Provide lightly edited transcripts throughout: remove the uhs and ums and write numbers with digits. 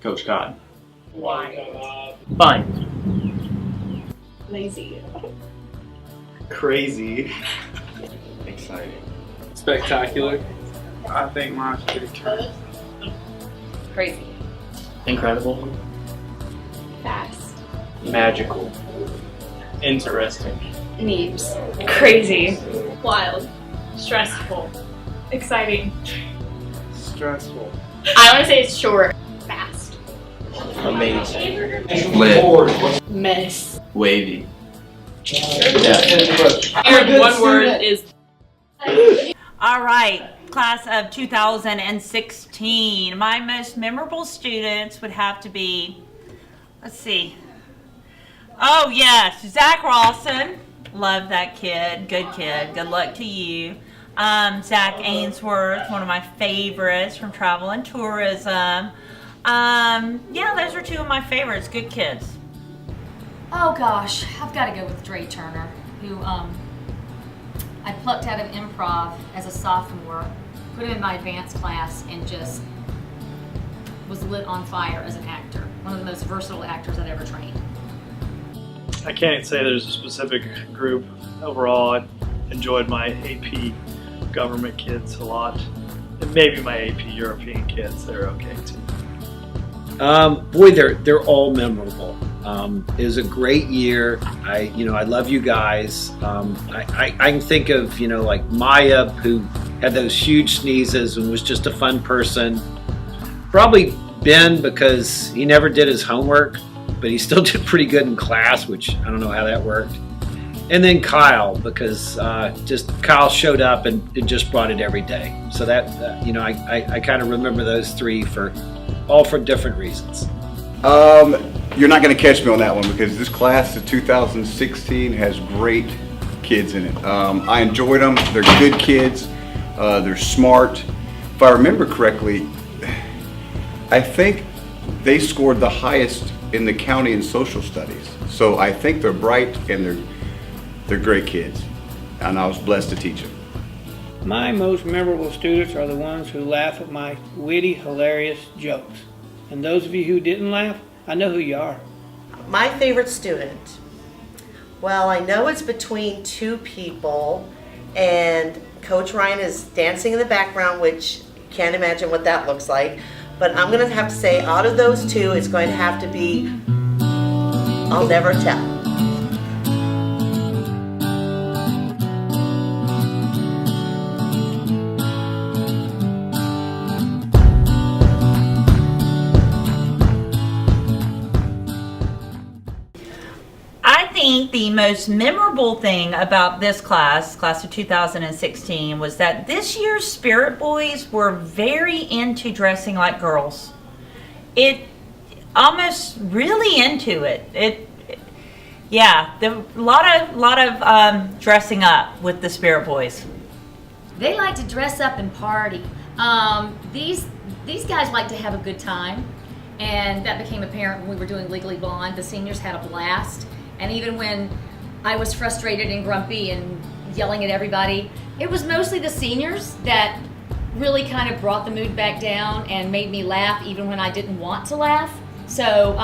Coach Cotton. Why? Fine. Lazy. Crazy. Exciting. Spectacular. I think mine's pretty turn. Crazy. Incredible. Fast. Magical. Interesting. Neebs. Crazy. Wild. Stressful. Exciting. Stressful. I want to say it's short. Fast. Amazing. Lit. Mess. Wavy. Your one word is. All right, class of 2016. My most memorable students would have to be, let's see. Oh yes, Zach Rawson. Love that kid. Good kid. Good luck to you. Zach Ainsworth, one of my favorites from Travel and Tourism. Yeah, those are two of my favorites. Good kids. Oh gosh, I've got to go with Dre Turner, who I plucked out of improv as a sophomore, put him in my advanced class, and just was lit on fire as an actor. One of the most versatile actors I'd ever trained. I can't say there's a specific group. Overall, I enjoyed my AP government kids a lot. And maybe my AP European kids, they're okay too. Boy, they're all memorable. It was a great year. I love you guys. I can think of, like Maya, who had those huge sneezes and was just a fun person. Probably Ben, because he never did his homework, but he still did pretty good in class, which I don't know how that worked. And then Kyle, because just Kyle showed up and just brought it every day. So that, I kind of remember those three all for different reasons. You're not going to catch me on that one because this class of 2016 has great kids in it. I enjoyed them. They're good kids. They're smart. If I remember correctly, I think they scored the highest in the county in social studies. So I think they're bright and they're great kids. And I was blessed to teach them. My most memorable students are the ones who laugh at my witty, hilarious jokes. And those of you who didn't laugh, I know who you are. My favorite student. Well, I know it's between two people, and Coach Ryan is dancing in the background, which can't imagine what that looks like. But I'm going to have to say, out of those two, it's going to have to be I'll Never Tell. I think the most memorable thing about this class of 2016, was that this year's Spirit Boys were very into dressing like girls. It almost really into it. A lot of dressing up with the Spirit Boys. They like to dress up and party. These guys like to have a good time, and that became apparent when we were doing Legally Blonde. The seniors had a blast. And even when I was frustrated and grumpy and yelling at everybody, it was mostly the seniors that really kind of brought the mood back down and made me laugh even when I didn't want to laugh. So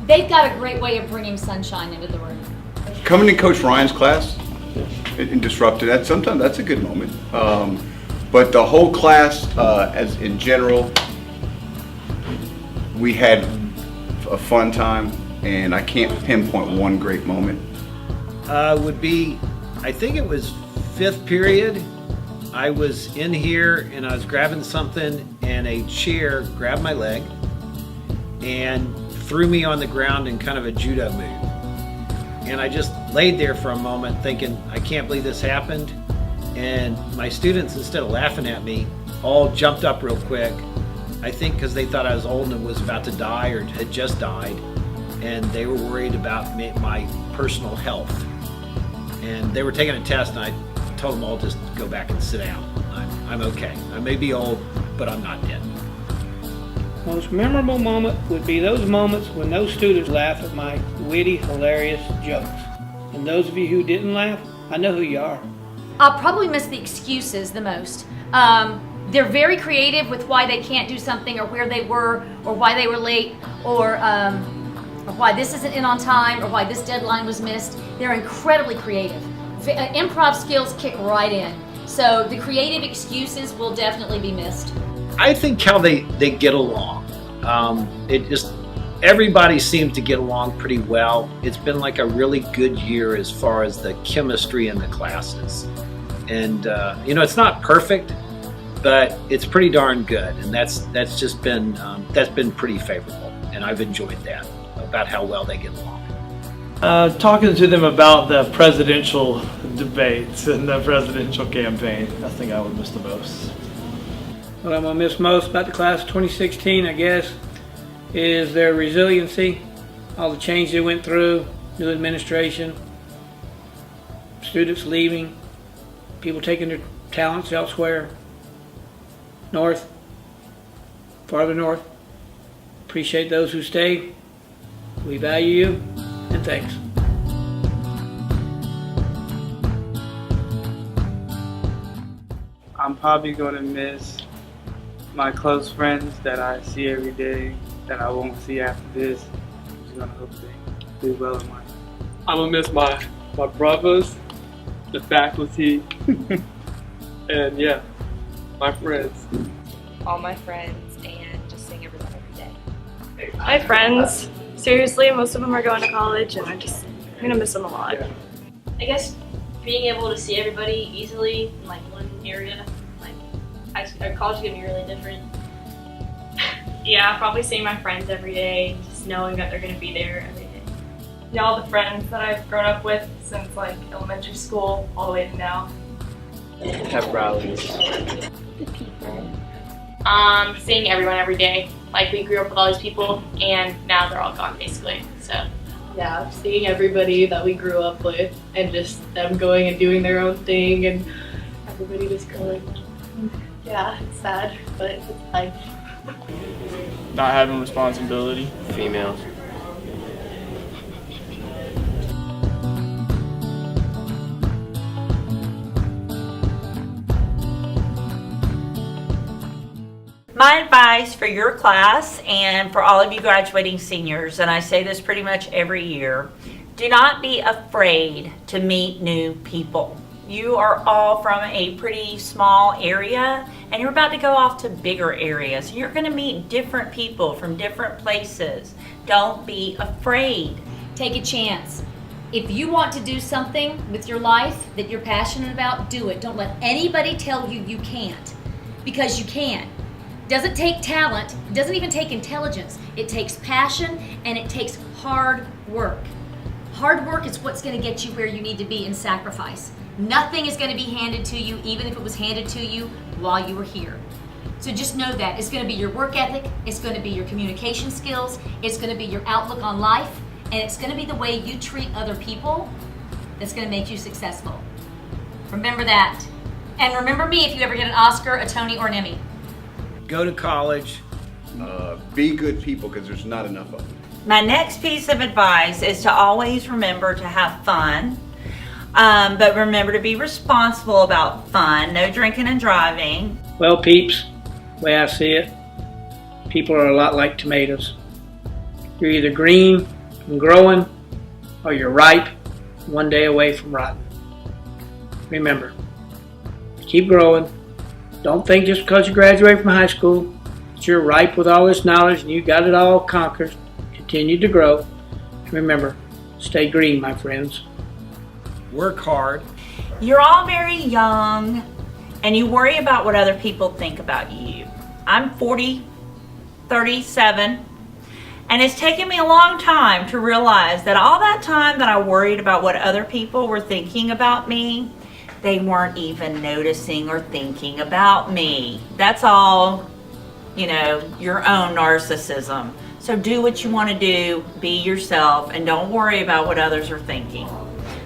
they've got a great way of bringing sunshine into the room. Coming in Coach Ryan's class and disrupted that, sometimes that's a good moment. But the whole class, as in general, we had a fun time. And I can't pinpoint one great moment. Would be, I think it was 5th period. I was in here and I was grabbing something and a chair grabbed my leg and threw me on the ground in kind of a judo move. And I just laid there for a moment thinking, I can't believe this happened. And my students, instead of laughing at me, all jumped up real quick. I think because they thought I was old and was about to die or had just died. And they were worried about my personal health. And they were taking a test, and I told them all just go back and sit down. I'm okay. I may be old, but I'm not dead. Most memorable moment would be those moments when those students laugh at my witty, hilarious jokes. And those of you who didn't laugh, I know who you are. I'll probably miss the excuses the most. They're very creative with why they can't do something, or where they were, or why they were late, or why this isn't in on time, or why this deadline was missed. They're incredibly creative. Improv skills kick right in. So the creative excuses will definitely be missed. I think how they get along. Everybody seems to get along pretty well. It's been like a really good year as far as the chemistry in the classes. And it's not perfect, but it's pretty darn good. And that's been pretty favorable. And I've enjoyed that, about how well they get along. Talking to them about the presidential debates and the presidential campaign, I think I would miss the most. What I'm going to miss most about the class of 2016, I guess, is their resiliency, all the change they went through, new administration, students leaving, people taking their talents elsewhere, north, farther north. Appreciate those who stayed. We value you, and thanks. I'm probably going to miss my close friends that I see every day, that I won't see after this. I'm just going to hope they do well in life. I'm going to miss my brothers, the faculty, and yeah, my friends. All my friends and just seeing everyone every day. My friends, seriously, most of them are going to college and I'm going to miss them a lot. I guess being able to see everybody easily in like one area, like college is going to be really different. Yeah, probably seeing my friends every day, just knowing that they're going to be there every day. Yeah, all the friends that I've grown up with since like elementary school all the way to now. Have rallies. Seeing everyone every day. Like we grew up with all these people and now they're all gone basically, so. Yeah, seeing everybody that we grew up with and just them going and doing their own thing and everybody just going. Yeah, it's sad, but it's life. Not having responsibility. Females. My advice for your class and for all of you graduating seniors, and I say this pretty much every year, do not be afraid to meet new people. You are all from a pretty small area and you're about to go off to bigger areas. You're going to meet different people from different places. Don't be afraid. Take a chance. If you want to do something with your life that you're passionate about, do it. Don't let anybody tell you you can't, because you can. It doesn't take talent, it doesn't even take intelligence. It takes passion and it takes hard work. Hard work is what's going to get you where you need to be, and sacrifice. Nothing is going to be handed to you, even if it was handed to you while you were here. So just know that. It's going to be your work ethic, it's going to be your communication skills, it's going to be your outlook on life, and it's going to be the way you treat other people that's going to make you successful. Remember that. And remember me if you ever get an Oscar, a Tony, or an Emmy. Go to college. Be good people, because there's not enough of them. My next piece of advice is to always remember to have fun. But remember to be responsible about fun. No drinking and driving. Well, peeps, the way I see it, people are a lot like tomatoes. You're either green and growing, or you're ripe, one day away from rotten. Remember, keep growing. Don't think just because you graduate from high school that you're ripe with all this knowledge and you got it all conquered. Continue to grow. And remember, stay green, my friends. Work hard. You're all very young and you worry about what other people think about you. I'm 37, and it's taken me a long time to realize that all that time that I worried about what other people were thinking about me, they weren't even noticing or thinking about me. That's all, your own narcissism. So do what you want to do, be yourself, and don't worry about what others are thinking.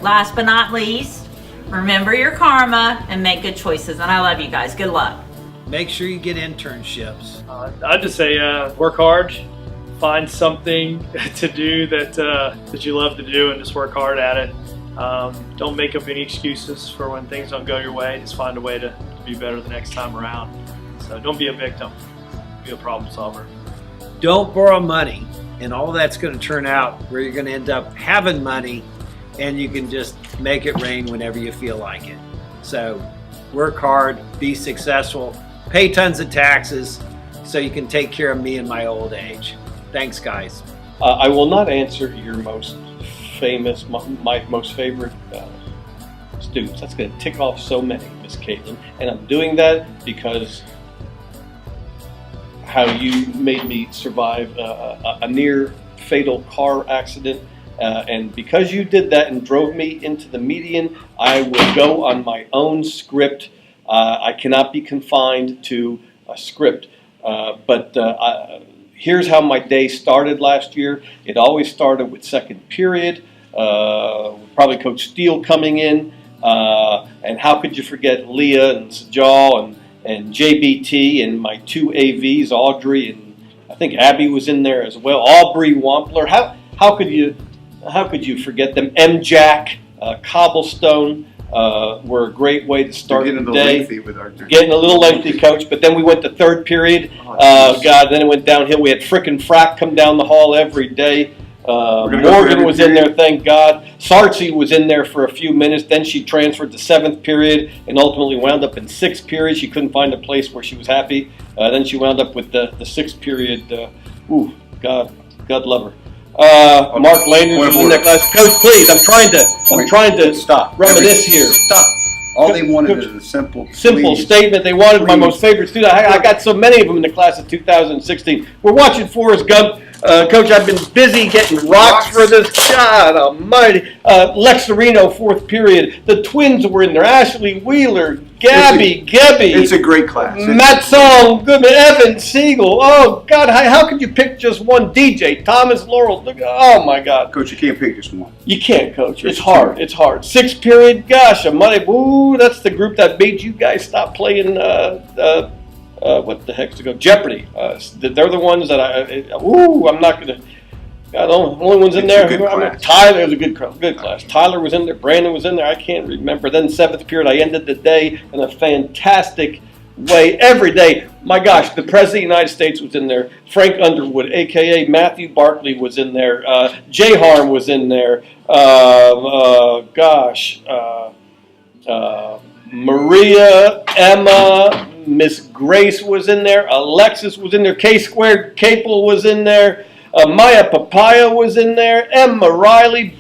Last but not least, remember your karma and make good choices. And I love you guys. Good luck. make sure you get internships. I'd just say work hard, find something to do that you love to do, and just work hard at it. Don't make up any excuses for when things don't go your way. Just find a way to be better the next time around. So don't be a victim, be a problem solver. Don't borrow money, and all that's going to turn out where you're going to end up having money, and you can just make it rain whenever you feel like it. So work hard, be successful, pay tons of taxes so you can take care of me in my old age. Thanks, guys. I will not answer your most famous, my most favorite students. That's going to tick off so many, Miss Caitlin. And I'm doing that because how you made me survive a near fatal car accident. And because you did that and drove me into the median, I will go on my own script. I cannot be confined to a script. Here's how my day started last year. It always started with second period. Probably Coach Steele coming in. And how could you forget Leah and Sajal and JBT and my two AVs, Audrey and I think Abby was in there as well. Aubrey Wampler. How could you forget them? M-Jack, Cobblestone were a great way to start the day. Getting a little lengthy, Coach. But then we went to third period. Then it went downhill. We had frickin' Frack come down the hall every day. Morgan was in there, thank God. Sartzi was in there for a few minutes. Then she transferred to seventh period and ultimately wound up in sixth period. She couldn't find a place where she was happy. Then she wound up with the sixth period. God love her. Mark Landers was in that class. Coach, please, I'm trying to stop. Reminisce here. Stop. All they wanted is a simple statement. They wanted my most favorite student. I got so many of them in the class of 2016. We're watching Forrest Gump. Coach, I've been busy getting rocks for this. God almighty. Lex Sereno, fourth period. The twins were in there. Ashley Wheeler, Gabby. It's a great class. Matt Song, Goodman, Evan, Siegel. Oh, God, how could you pick just one? DJ, Thomas Laurel. Oh, my God. Coach, you can't pick just one. You can't, Coach. It's hard. It's hard. Sixth period, gosh, woo, that's the group that made you guys stop playing, what the heck's to go? Jeopardy. They're the ones that I'm not going to. God, the only ones in there. Tyler, it was a good class. Tyler was in there. Brandon was in there. I can't remember. Then seventh period, I ended the day in a fantastic way. Every day, my gosh, the President of the United States was in there. Frank Underwood, a.k.a. Matthew Barkley, was in there. Jay Harm was in there. Maria, Emma, Miss Grace was in there. Alexis was in there. K-Squared Capel was in there. Maya Papaya was in there. Emma Riley.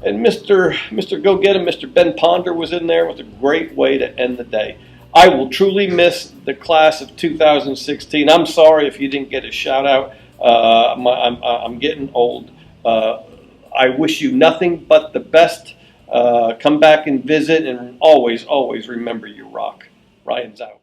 And Mr. Go Get Him, Mr. Ben Ponder was in there. It was a great way to end the day. I will truly miss the class of 2016. I'm sorry if you didn't get a shout out. I'm getting old. I wish you nothing but the best. Come back and visit, and always remember you rock. Ryan's out.